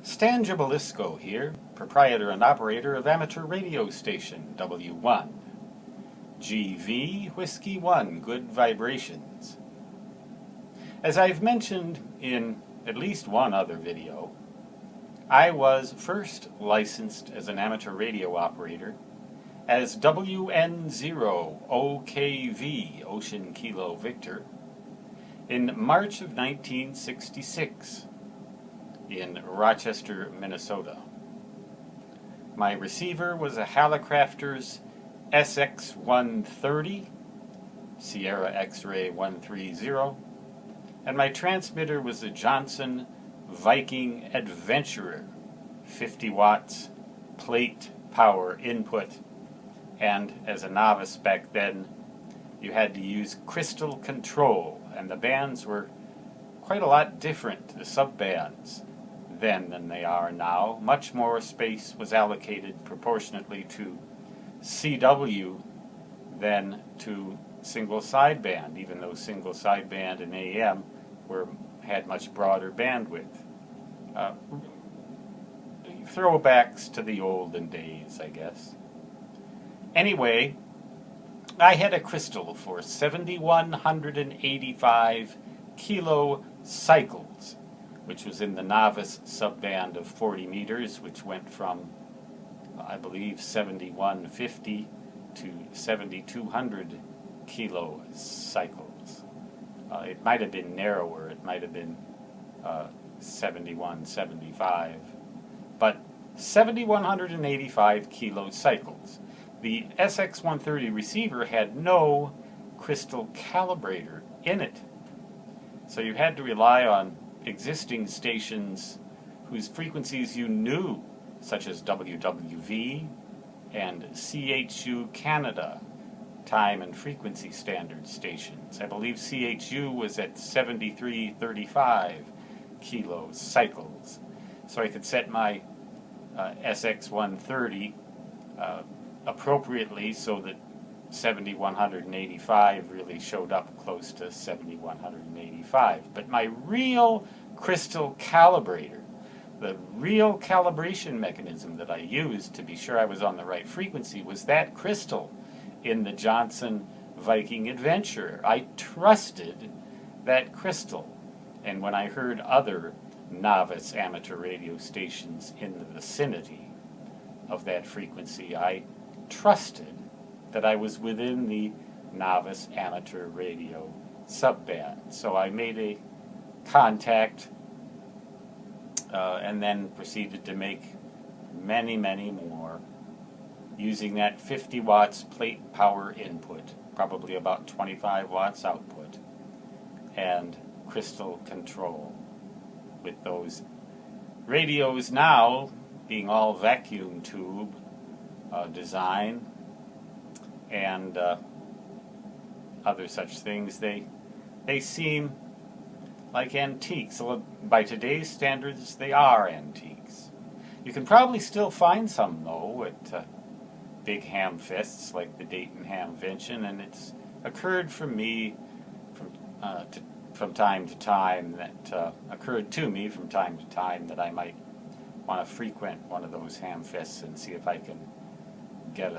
Stan Jabalisco here, proprietor and operator of amateur radio station W1. GV Whiskey 1 Good Vibrations. As I've mentioned in at least one other video, I was first licensed as an amateur radio operator as WN0OKV Ocean Kilo Victor in March of 1966 in Rochester, Minnesota. My receiver was a Hallicrafter's SX130 Sierra X-Ray 130, and my transmitter was a Johnson Viking Adventurer, 50 watts plate power input, and as a novice back then you had to use crystal control, and the bands were quite a lot different, the sub-bands, then than they are now. Much more space was allocated proportionately to CW than to single sideband, even though single sideband and AM had much broader bandwidth. Throwbacks to the olden days, I guess. Anyway, I had a crystal for 7,185 kilo cycles, which was in the novice subband of 40 meters, which went from, I believe, 7,150 to 7,200 kilo cycles. It might have been narrower, it might have been 7175, but 7,185 kilo cycles. The SX130 receiver had no crystal calibrator in it, so you had to rely on existing stations whose frequencies you knew, such as WWV and CHU Canada, time and frequency standard stations. I believe CHU was at 7335 kilo cycles. So I could set my SX130 appropriately so that 7,185 really showed up close to 7,185. But my real crystal calibrator, the real calibration mechanism that I used to be sure I was on the right frequency, was that crystal in the Johnson Viking Adventurer. I trusted that crystal. And when I heard other novice amateur radio stations in the vicinity of that frequency, I trusted that I was within the novice amateur radio subband. So I made a contact and then proceeded to make many, many more using that 50 watts plate power input, probably about 25 watts output, and crystal control, with those radios now being all vacuum tube design and other such things. They seem like antiques. Well, by today's standards, they are antiques. You can probably still find some, though, at big ham fests like the Dayton Hamvention, and it's occurred for me from time to time that I might want to frequent one of those ham fests and see if I can get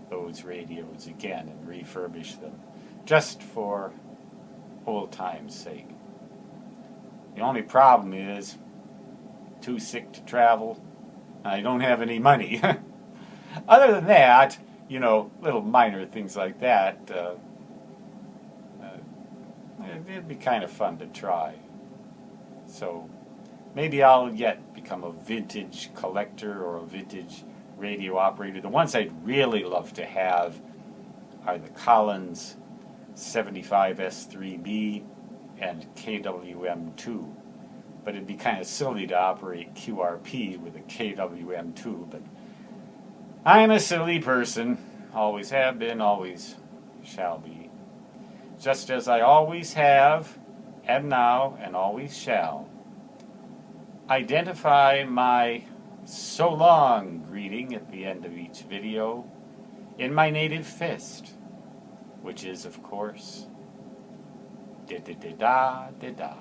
those radios again and refurbish them, just for old time's sake. The only problem is, too sick to travel, and I don't have any money. Other than that, you know, little minor things like that, it'd be kind of fun to try. So maybe I'll yet become a vintage collector or a vintage radio operator. The ones I'd really love to have are the Collins 75S3B and KWM2. But it'd be kind of silly to operate QRP with a KWM2, but I'm a silly person. Always have been, always shall be. Just as I always have, am now, and always shall. Identify my so long greeting at the end of each video in my native fist, which is, of course, da-da-da-da-da-da.